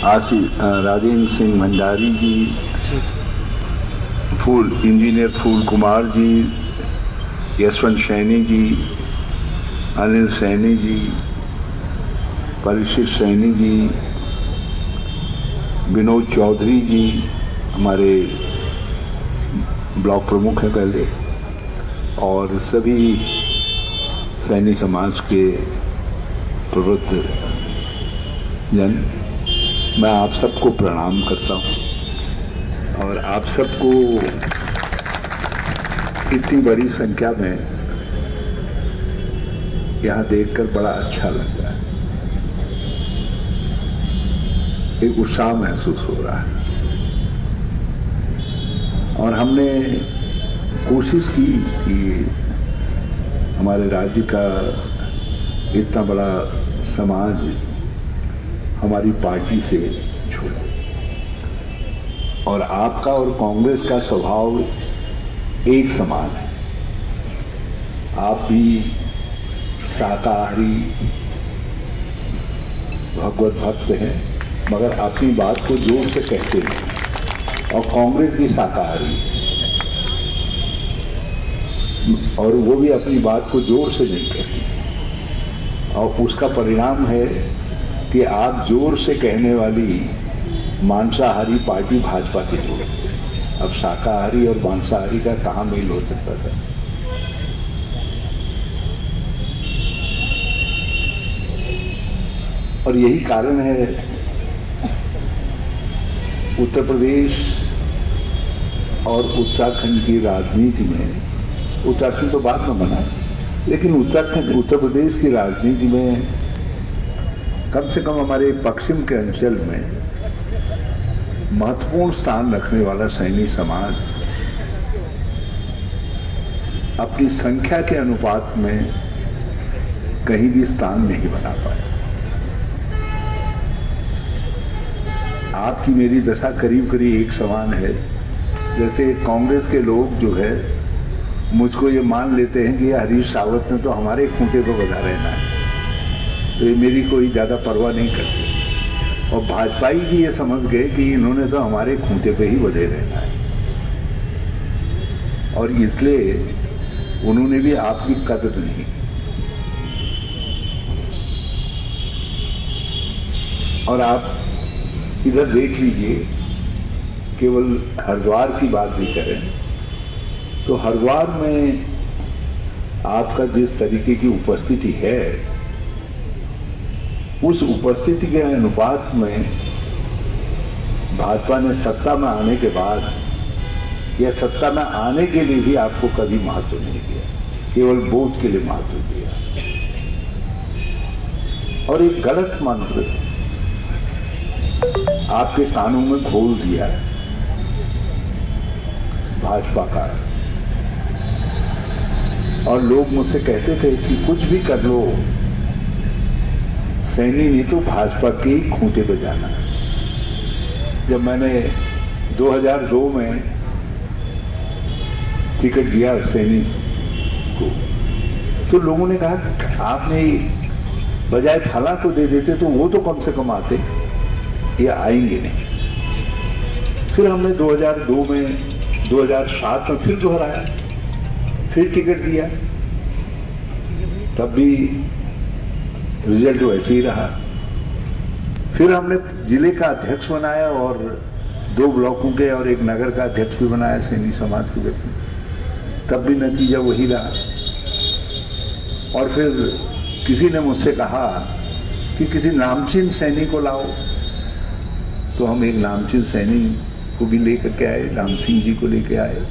राजेंद्र सिंह भंडारी जी, engineer फूल कुमार जी, यशवंत सैनी जी, अनिल सैनी जी, परीक्षित सैनी जी, विनोद चौधरी जी हमारे block प्रमुख हैं पहले, और सभी सैनी समाज के प्रवृत्त जन, मैं आप सबको प्रणाम करता हूं और आप सबको इतनी बड़ी संख्या में यहाँ देखकर बड़ा अच्छा लग रहा है। एक उत्साह महसूस हो रहा है और हमने कोशिश की कि हमारे राज्य का इतना बड़ा समाज हमारी पार्टी से छोड़े, और आपका और कांग्रेस का स्वभाव एक समान है। आप भी शाकाहारी भगवत भक्त हैं, मगर अपनी बात को जोर से कहते हैं, और कांग्रेस भी शाकाहारी और वो भी अपनी बात को जोर से नहीं कहती, और उसका परिणाम है कि आप जोर से कहने वाली मांसाहारी पार्टी भाजपा से जुड़े। अब शाकाहारी और मांसाहारी का कहाँ मेल हो सकता था। और यही कारण है उत्तर प्रदेश और उत्तराखंड की राजनीति में, उत्तराखंड तो बाद में बना, लेकिन उत्तर प्रदेश की राजनीति में कम से कम हमारे पश्चिम के अंचल में महत्वपूर्ण स्थान रखने वाला सैनी समाज अपनी संख्या के अनुपात में कहीं भी स्थान नहीं बना पाया। आपकी मेरी दशा करीब करीब एक समान है। जैसे कांग्रेस के लोग जो है मुझको ये मान लेते हैं कि हरीश रावत ने तो हमारे खूंटे को बधा रहना है, तो ये मेरी कोई ज़्यादा परवाह नहीं करते, और भाजपाई भी ये समझ गए कि इन्होंने तो हमारे खूंटे पे ही बधे रहना है, और इसलिए उन्होंने भी आपकी कदर नहीं। और आप इधर देख लीजिए, केवल हरिद्वार की बात भी करें तो हरिद्वार में आपका जिस तरीके की उपस्थिति है, उस उपस्थिति के अनुपात में भाजपा ने सत्ता में आने के बाद या सत्ता में आने के लिए भी आपको कभी महत्व नहीं दिया, केवल वोट के लिए महत्व दिया, और एक गलत मंत्र आपके कानों में घोल दिया भाजपा का। और लोग मुझसे कहते थे कि कुछ भी कर लो, सैनी ने तो भाजपा के ही खूंटे पे जाना है। जब मैंने 2002 में टिकट दिया सैनी को, तो लोगों ने कहा आपने बजाय फला को दे देते तो वो तो कम से कम आते, ये आएंगे नहीं। फिर हमने 2002 में 2007 में फिर दोहराया, फिर टिकट दिया, तब भी रिजल्ट वैसे ही रहा। फिर हमने जिले का अध्यक्ष बनाया और 2 ब्लॉकों के और 1 नगर का अध्यक्ष भी बनाया सैनी समाज के व्यक्ति, तब भी नतीजा वही रहा। और फिर किसी ने मुझसे कहा कि किसी नामचीन सैनी को लाओ, तो हम एक नामचीन सैनी को भी लेकर के आए, राम सिंह जी को लेकर आए,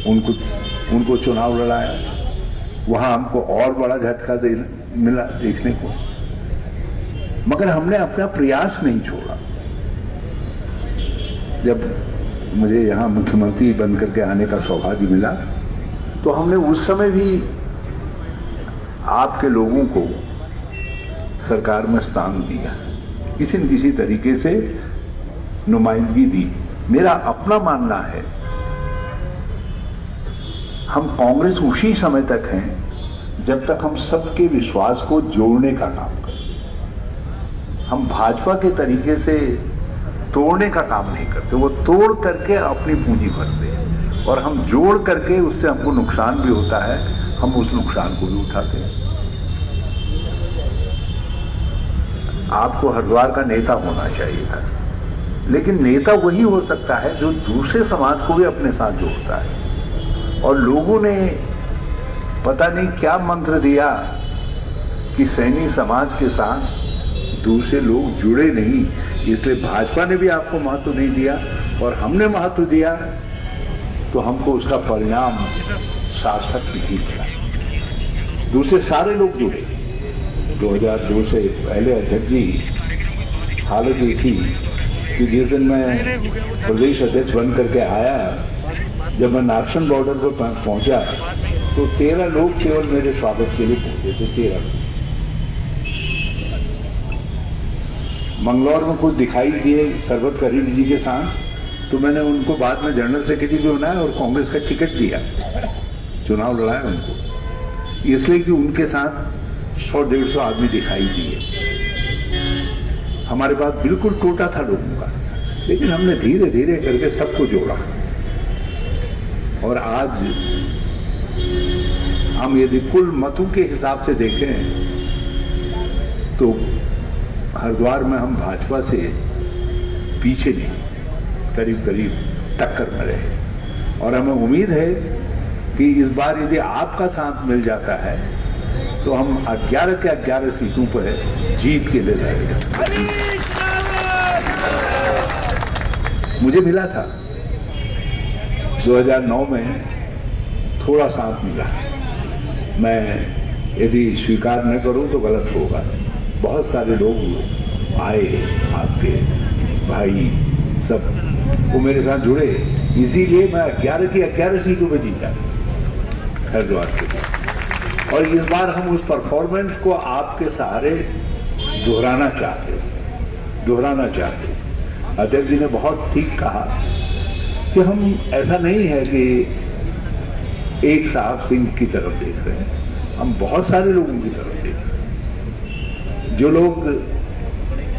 उनको चुनाव लड़ाया। वहाँ हमको और बड़ा झटका मिला देखने को, मगर हमने अपना प्रयास नहीं छोड़ा। जब मुझे यहाँ मुख्यमंत्री बन करके आने का सौभाग्य मिला, तो हमने उस समय भी आपके लोगों को सरकार में स्थान दिया, किसी न किसी तरीके से नुमाइंदगी दी। मेरा अपना मानना है, हम कांग्रेस उसी समय तक हैं जब तक हम सबके विश्वास को जोड़ने का काम करें। हम भाजपा के तरीके से तोड़ने का काम नहीं करते, वो तोड़ करके अपनी पूंजी भरते हैं और हम जोड़ करके उससे हमको नुकसान भी होता है, हम उस नुकसान को भी उठाते हैं। आपको हरिद्वार का नेता होना चाहिए था, लेकिन नेता वही हो सकता है जो दूसरे समाज को भी अपने साथ जोड़ता है। और लोगों ने पता नहीं क्या मंत्र दिया कि सैनी समाज के साथ दूसरे लोग जुड़े नहीं, इसलिए भाजपा ने भी आपको महत्व नहीं दिया और हमने महत्व दिया, तो हमको उसका परिणाम सार्थक नहीं मिला। दूसरे सारे लोग जुड़े। 2002 से पहले अध्यक्ष जी हालत ये थी कि जिस दिन मैं प्रदेश अध्यक्ष बन करके आया, जब मैं नागसन बॉर्डर पर पहुंचा तो 13 लोग केवल मेरे स्वागत के लिए पहुंचे थे। 13 मंगलौर में कुछ दिखाई दिए सरबत करीम जी के साथ, तो मैंने उनको बाद में जनरल सेक्रेटरी भी बनाया और कांग्रेस का टिकट दिया, चुनाव लड़ाया उनको, इसलिए कि उनके साथ 100-150 आदमी दिखाई दिए। हमारे पास बिल्कुल टोटा था लोगों का, लेकिन हमने धीरे धीरे करके सबको जोड़ा। और आज हम यदि कुल मतों के हिसाब से देखें तो हरिद्वार में हम भाजपा से पीछे नहीं, करीब करीब टक्कर में रहे। और हमें उम्मीद है कि इस बार यदि आपका साथ मिल जाता है तो हम 11 के 11 सीटों पर जीत के ले जाएंगे। मुझे मिला था 2009 में थोड़ा साथ मिला, मैं यदि स्वीकार न करूं तो गलत होगा। बहुत सारे लोग आए, आपके भाई सब वो मेरे साथ जुड़े, इसीलिए मैं 11 की 11 सीटों पे जीता हरिद्वार के। और इस बार हम उस परफॉर्मेंस को आपके सहारे दोहराना चाहते। अध्यक्ष जी ने बहुत ठीक कहा कि हम ऐसा नहीं है कि एक साहब सिंह की तरफ देख रहे हैं, हम बहुत सारे लोगों की तरफ देख रहे हैं। जो लोग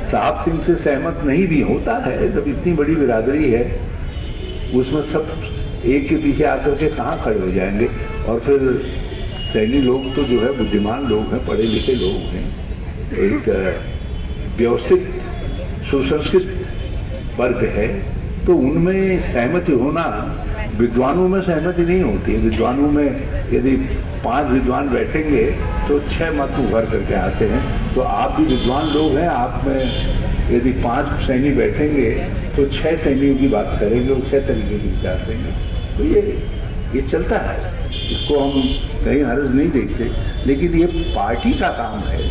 साहब सिंह से सहमत नहीं भी होता है, जब इतनी बड़ी बिरादरी है उसमें सब एक के पीछे आकर के कहाँ खड़े हो जाएंगे। और फिर सैनी लोग तो जो है बुद्धिमान लोग हैं, पढ़े लिखे लोग हैं, एक व्यवस्थित सुसंस्कृत वर्ग है, तो उनमें सहमति होना, विद्वानों में सहमति नहीं होती है। विद्वानों में यदि 5 विद्वान बैठेंगे तो 6 मत उभर करके आते हैं। तो आप भी विद्वान लोग हैं, आप में यदि 5 सैनी बैठेंगे तो 6 सैनियों की बात करेंगे और 6 तरीके की विचार देंगे। तो ये चलता है, इसको हम कहीं हर्ज नहीं देखते, लेकिन ये पार्टी का काम है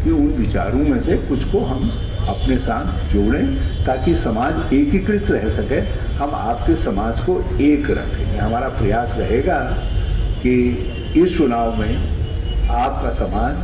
कि उन विचारों में से कुछ को हम अपने साथ जोड़ें ताकि समाज एकीकृत रह सके। हम आपके समाज को एक रखेंगे। हमारा प्रयास रहेगा कि इस चुनाव में आपका समाज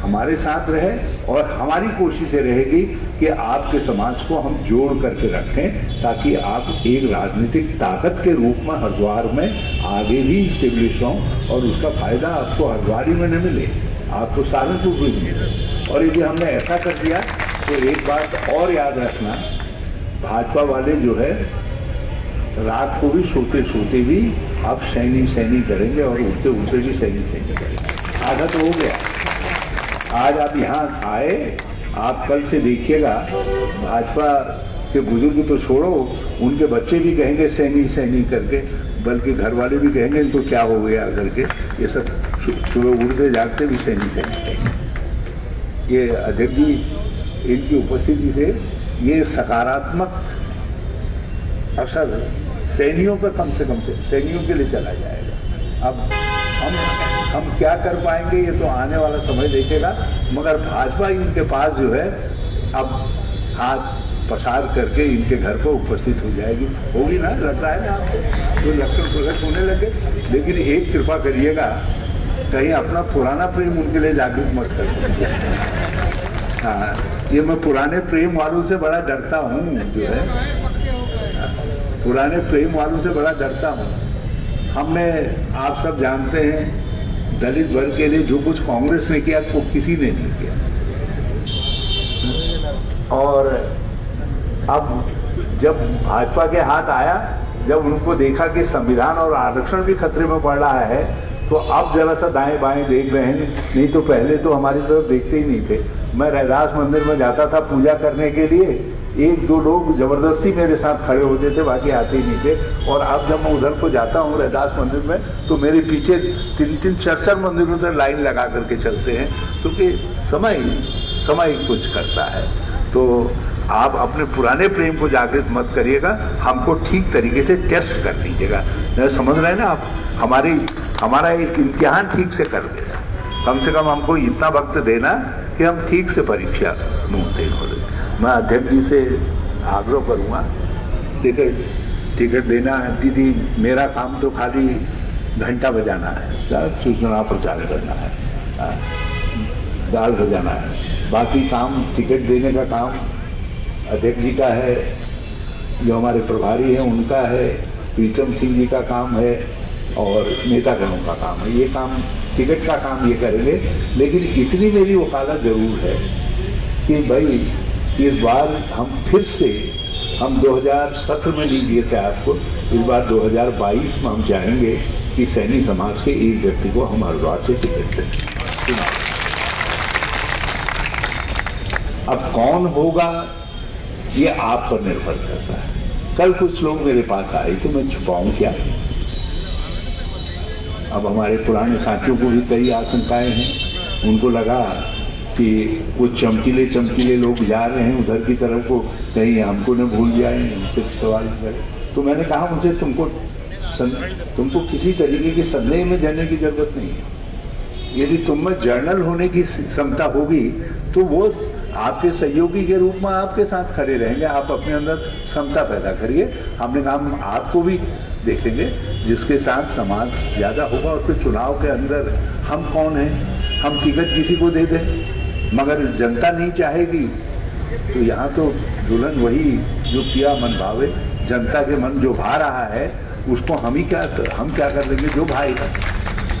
हमारे साथ रहे और हमारी कोशिश रहेगी कि आपके समाज को हम जोड़ करके रखें ताकि आप एक राजनीतिक ताकत के रूप में हरिद्वार में आगे भी स्टेब्लिश हों और उसका फायदा आपको हरिद्वार ही में न मिले, आपको सहारनपुर भी मिले। और यदि हमने ऐसा कर दिया तो एक बात और याद रखना, भाजपा वाले जो है रात को भी सोते सोते भी अब सैनी करेंगे और उठते उठते भी सैनी करेंगे। आधा तो हो गया। आज आप यहाँ आए, आप कल से देखिएगा भाजपा के बुजुर्ग तो छोड़ो, उनके बच्चे भी कहेंगे सैनी करके, बल्कि घर वाले भी कहेंगे इनको क्या हो गया करके। ये सब सुबह उठते जागते भी सैनी कहेंगे। ये अध्यक्ष जी इनकी उपस्थिति से ये सकारात्मक असर सैनियों पर कम से सैनियों के लिए चला जाएगा। अब हम क्या कर पाएंगे ये तो आने वाला समय देखेगा, मगर भाजपा इनके पास जो है अब हाथ पसार करके इनके घर पर उपस्थित हो जाएगी, होगी ना, लग रहा है ना आपको, तो लक्षण प्रकट होने लगे। लेकिन एक कृपा करिएगा, कहीं अपना पुराना प्रेम उनके लिए जागरूक मत कर। हाँ, ये मैं पुराने प्रेम वालों से बड़ा डरता हूँ, जो है पुराने प्रेम वालों से बड़ा डरता हूँ। हमने, आप सब जानते हैं, दलित वर्ग के लिए जो कुछ कांग्रेस ने किया वो किसी ने नहीं किया। और अब जब भाजपा के हाथ आया, जब उनको देखा कि संविधान और आरक्षण भी खतरे में पड़ रहा है, तो अब जरा सा दाएं बाएं देख रहे हैं। नहीं तो पहले तो हमारी तरफ देखते ही नहीं थे। मैं रैदास मंदिर में जाता था पूजा करने के लिए, एक दो लोग जबरदस्ती मेरे साथ खड़े होते थे, बाकी आते ही नहीं थे। और अब जब मैं उधर को जाता हूँ रैदास मंदिर में, तो मेरे पीछे 3-3 4-4 मंदिरों से लाइन लगा करके चलते हैं, क्योंकि समय कुछ करता है। तो आप अपने पुराने प्रेम को जागृत मत करिएगा, हमको ठीक तरीके से टेस्ट कर लीजिएगा। समझ रहे हैं ना आप? हमारा एक इम्तिहान ठीक से कर देगा। कम से कम हमको इतना वक्त देना कि हम ठीक से परीक्षा मुंतैन हो जाए। मैं अध्यक्ष जी से आग्रह करूँगा, टिकट देना दीदी, मेरा काम तो खाली घंटा बजाना है, सूचना प्रचार करना है, दाल बजाना है, बाकी काम टिकट देने का काम अध्यक्ष जी का है, जो हमारे प्रभारी हैं उनका है, प्रीतम सिंह जी का काम है और नेतागणों का काम है। ये काम, टिकट का काम ये करेंगे। लेकिन इतनी मेरी वकालत जरूर है कि भाई इस बार हम फिर से, हम 2017 में नहीं दिए थे आपको, इस बार 2022 में हम चाहेंगे कि सैनी समाज के एक व्यक्ति को हम हरिद्वार से टिकट दें। अब कौन होगा ये आप पर निर्भर करता है। कल कुछ लोग मेरे पास आए तो मैं छुपाऊं क्या? अब हमारे पुराने साथियों को भी कई आशंकाएं हैं। उनको लगा कि कुछ चमकीले लोग जा रहे हैं उधर की तरफ को, कहीं हमको न भूल जाए, उनसे सवाल करें। तो मैंने कहा उनसे तुमको किसी तरीके के संदेह में जाने की जरूरत नहीं है। यदि तुम में जर्नल होने की क्षमता होगी तो वो आपके सहयोगी के रूप में आपके साथ खड़े रहेंगे। आप अपने अंदर क्षमता पैदा करिए। हमने कहा हम आपको भी देखेंगे जिसके साथ समाज ज़्यादा होगा। और फिर चुनाव के अंदर हम कौन हैं? हम टिकट किसी को दे दें, मगर जनता नहीं चाहेगी तो यहाँ तो दुल्हन वही जो किया मन भावे। जनता के मन जो भा रहा है उसको हम क्या कर लेंगे जो भाएगा।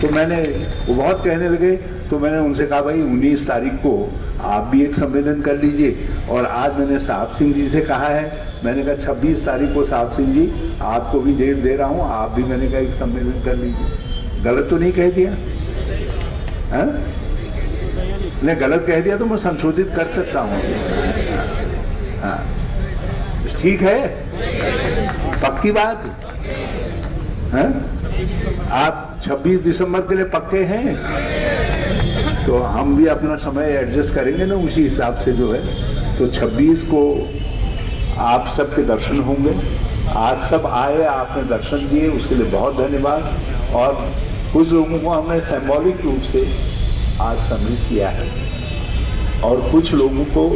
तो वो बहुत कहने लगे, तो मैंने उनसे कहा भाई 19 तारीख को आप भी एक सम्मेलन कर लीजिए। और आज मैंने साहब सिंह जी से कहा है, मैंने कहा 26 तारीख को साहब सिंह जी आपको भी डेट दे रहा हूँ, आप भी मैंने कहा एक सम्मेलन कर लीजिए। गलत तो नहीं कह दिया? नहीं, गलत कह दिया तो मैं संशोधित कर सकता हूँ। हाँ, ठीक है, पक्की बात है। आप 26 दिसंबर के लिए पक्के हैं? तो हम भी अपना समय एडजस्ट करेंगे ना उसी हिसाब से जो है। तो 26 को आप सबके दर्शन होंगे। आज सब आए, आपने दर्शन दिए, उसके लिए बहुत धन्यवाद। और कुछ लोगों को हमने सिंबॉलिक रूप से आज सम्मिलित किया है और कुछ लोगों को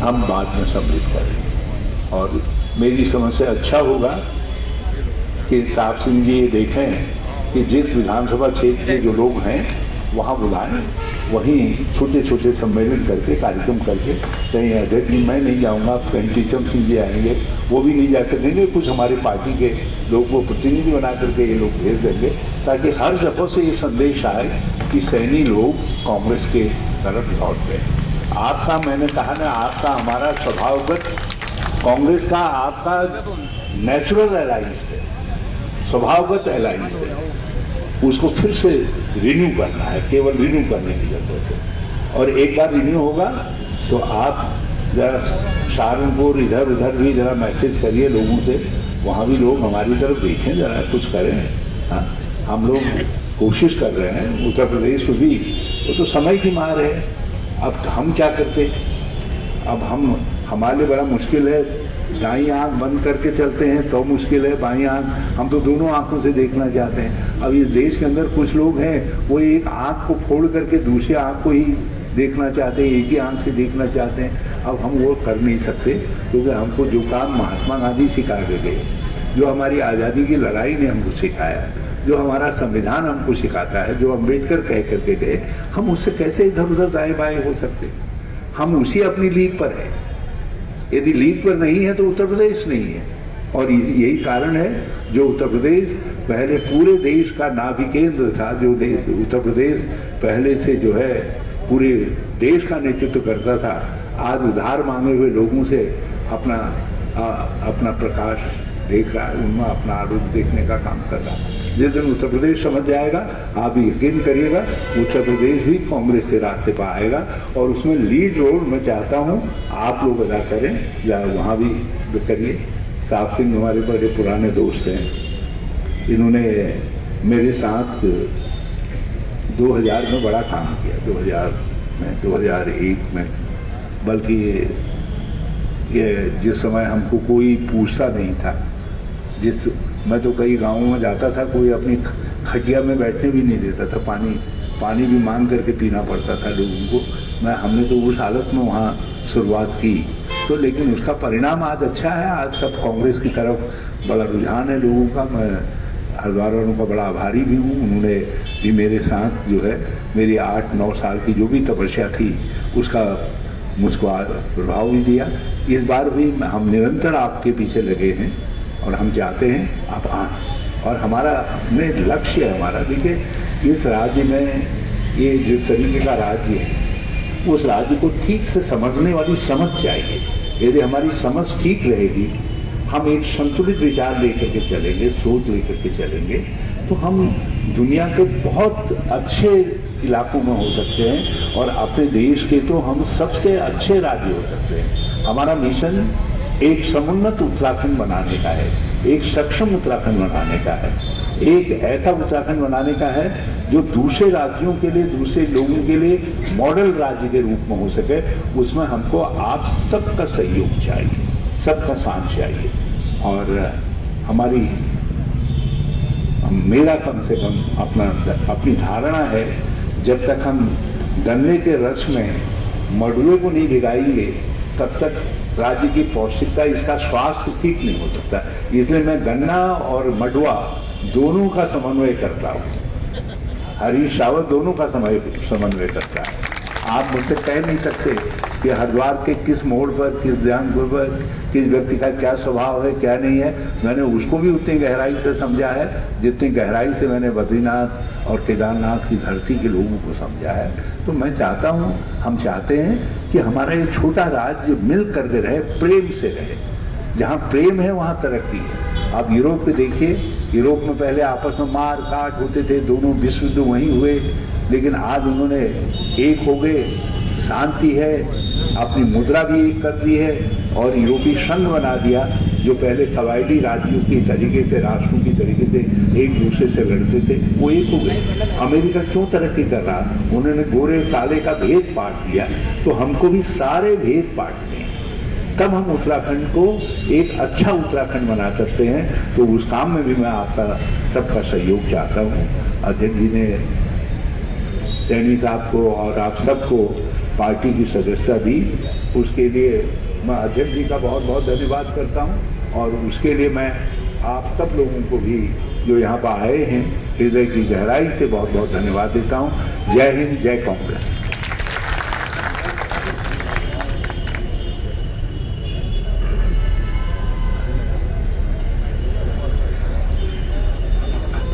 हम बाद में सम्मिलित करेंगे। और मेरी समझ से अच्छा होगा कि साहब सिंह जी ये देखें कि जिस विधानसभा क्षेत्र के जो लोग हैं वहाँ बुलाएं, वहीं छोटे छोटे सम्मेलन करके, कार्यक्रम करके। कहीं अध्यक्ष जी मैं नहीं जाऊँगा, कहीं प्रीतम सिंह जी आएंगे, वो भी नहीं जा सकेंगे। कुछ हमारे पार्टी के लोग को प्रतिनिधि बना करके ये लोग भेज देंगे, ताकि हर जगह से ये संदेश आए कि सैनी लोग कांग्रेस के तरफ लौट गए। आपका, मैंने कहा ना, आपका हमारा स्वभावगत कांग्रेस का आपका नेचुरल अलायंस है, स्वभावगत अलायंस है। उसको फिर से रिन्यू करना है, केवल रिन्यू करने की जरूरत है। और एक बार रिन्यू होगा तो आप जरा सहारनपुर इधर उधर भी जरा मैसेज करिए लोगों से, वहाँ भी लोग हमारी तरफ देखें, जरा कुछ करें। हाँ, हम लोग कोशिश कर रहे हैं। उत्तर प्रदेश में भी वो तो समय की मार है। अब हम क्या करते? अब हमारे लिए बड़ा मुश्किल है। दाईं आँख बंद करके चलते हैं तो मुश्किल है, बाईं आँख, हम तो दोनों आँखों से देखना चाहते हैं। अब इस देश के अंदर कुछ लोग हैं वो एक आँख को फोड़ करके दूसरी आँख को ही देखना चाहते हैं, एक ही आँख से देखना चाहते हैं। अब हम वो कर नहीं सकते, क्योंकि हमको जो काम महात्मा गांधी सिखा के गए, जो हमारी आज़ादी की लड़ाई ने हमको सिखाया, जो हमारा संविधान हमको सिखाता है, जो अम्बेडकर कह करके गए, हम उससे कैसे इधर उधर दाएँ बाएँ हो सकते? हम उसी अपनी लीग पर है। यदि लीग पर नहीं है तो उत्तर प्रदेश नहीं है। और यही कारण है जो उत्तर प्रदेश पहले पूरे देश का नाभि केंद्र था, जो उत्तर प्रदेश पहले से जो है पूरे देश का नेतृत्व करता था, आज उधार मांगे हुए लोगों से अपना प्रकाश देख रहा है, उनमें अपना आरोप देखने का काम कर रहा है। जिस दिन उत्तर प्रदेश समझ जाएगा, आप यकीन करिएगा उत्तर प्रदेश भी कांग्रेस के रास्ते पर आएगा और उसमें लीड रोल मैं चाहता हूं आप लोग अदा करें, या वहां भी करिए। साहब सिंह हमारे बड़े पुराने दोस्त हैं, इन्होंने मेरे साथ 2000 में बड़ा काम किया, 2000 में 2001 में, बल्कि ये जिस समय हमको कोई पूछता नहीं था, मैं तो कई गांवों में जाता था, कोई अपनी खटिया में बैठने भी नहीं देता था, पानी भी मांग करके पीना पड़ता था लोगों को। हमने तो उस हालत में वहाँ शुरुआत की, तो लेकिन उसका परिणाम आज अच्छा है। आज सब कांग्रेस की तरफ बड़ा रुझान है लोगों का। मैं हरिद्वार वालों का बड़ा आभारी भी हूँ, उन्होंने भी मेरे साथ जो है मेरी 8-9 साल की जो भी तपस्या थी उसका मुझको प्रभाव भी दिया। इस बार भी हम निरंतर आपके पीछे लगे हैं और हम चाहते हैं आप आएं, और हमारा में लक्ष्य है हमारा। देखिए इस राज्य में ये जिस तरीके का राज्य है, उस राज्य को ठीक से समझने वाली समझ चाहिए। यदि हमारी समझ ठीक रहेगी, हम एक संतुलित विचार लेकर के चलेंगे, सोच लेकर के चलेंगे, तो हम दुनिया के बहुत अच्छे इलाकों में हो सकते हैं और अपने देश के तो हम सबसे अच्छे राज्य हो सकते हैं। हमारा मिशन एक समुन्नत उत्तराखंड बनाने का है, एक सक्षम उत्तराखंड बनाने का है, एक ऐसा उत्तराखंड बनाने का है जो दूसरे राज्यों के लिए, दूसरे लोगों के लिए मॉडल राज्य के रूप में हो सके। उसमें हमको आप सबका सहयोग चाहिए, सबका साथ चाहिए। और मेरा कम से कम अपनी धारणा है, जब तक हम गन्ने के रस में मडुए को नहीं भिगाएंगे तब तक राज्य की पौष्टिकता, इसका स्वास्थ्य ठीक नहीं हो सकता। इसलिए मैं गन्ना और मडुआ दोनों का समन्वय करता हूँ। हरीश रावत दोनों का समन्वय करता है। आप मुझसे कह नहीं सकते कि हरिद्वार के किस मोड़ पर, किस ध्यानपुर पर किस व्यक्ति का क्या स्वभाव है, क्या नहीं है। मैंने उसको भी उतनी गहराई से समझा है जितनी गहराई से मैंने बद्रीनाथ और केदारनाथ की धरती के लोगों को समझा है। तो मैं चाहता हूँ, हम चाहते हैं कि हमारा ये छोटा राज्य मिल करके रहे, प्रेम से रहे। जहाँ प्रेम है वहाँ तरक्की है। आप यूरोप पे देखिए, यूरोप में पहले आपस में मार काट होते थे, दोनों विश्व युद्ध वहीं हुए, लेकिन आज उन्होंने एक हो गए, शांति है, अपनी मुद्रा भी एक कर दी है और यूरोपीय संघ बना दिया। जो पहले कबायली राज्यों के तरीके से, राष्ट्रों की तरीके से एक दूसरे से लड़ते थे, वो एक हो गए। अमेरिका क्यों तरक्की कर रहा? उन्होंने गोरे काले का भेद पाट दिया, तो हमको भी सारे भेद पाटने हैं, तब हम उत्तराखंड को एक अच्छा उत्तराखंड बना सकते हैं। तो उस काम में भी मैं आपका सबका सहयोग चाहता हूँ। अध्यक्ष जी ने सैनी साहब को और आप सबको पार्टी की सदस्यता दी, उसके लिए मैं अध्यक्ष जी का बहुत बहुत धन्यवाद करता हूं। और उसके लिए मैं आप सब लोगों को भी जो यहाँ पर आए हैं, हृदय की गहराई से बहुत बहुत धन्यवाद देता हूं। जय हिंद, जय कांग्रेस।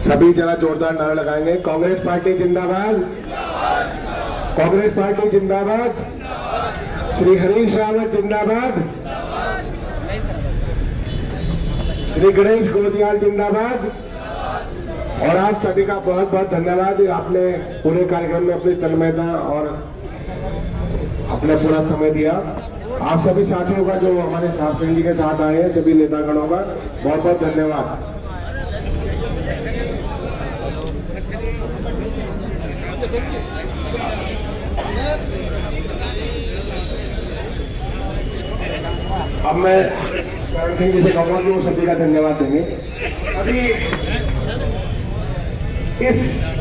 सभी जरा जोरदार नारा लगाएंगे। कांग्रेस पार्टी जिंदाबाद, कांग्रेस पार्टी जिंदाबाद, श्री हरीश रावत जिंदाबाद, श्री गणेश गोदियाल जिंदाबाद। और आप सभी का बहुत बहुत धन्यवाद। आपने पूरे कार्यक्रम में अपनी तन्मयता और अपना पूरा समय दिया। आप सभी साथियों का, जो हमारे साहब सिंह जी के साथ आए हैं, सभी नेतागणों का बहुत बहुत धन्यवाद। अब मैं करण सिंह जी से कहूँगा कि वो सभी का धन्यवाद देंगे। अभी इस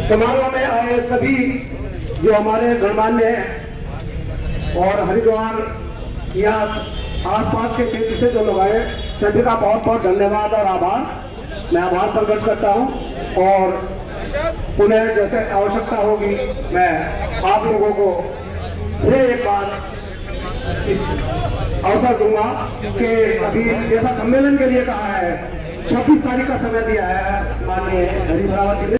समारोह में आए सभी जो हमारे गणमान्य हैं और हरिद्वार या आसपास के क्षेत्र से जो लोग आए, सभी का बहुत बहुत धन्यवाद और आभार। मैं आभार प्रकट करता हूँ और पुनः जैसे आवश्यकता होगी मैं आप लोगों को फिर एक बार इस अवसर दूंगा कि अभी जैसा सम्मेलन के लिए कहा है, 26 तारीख का समय दिया है माननीय हरीश रावत जी ने।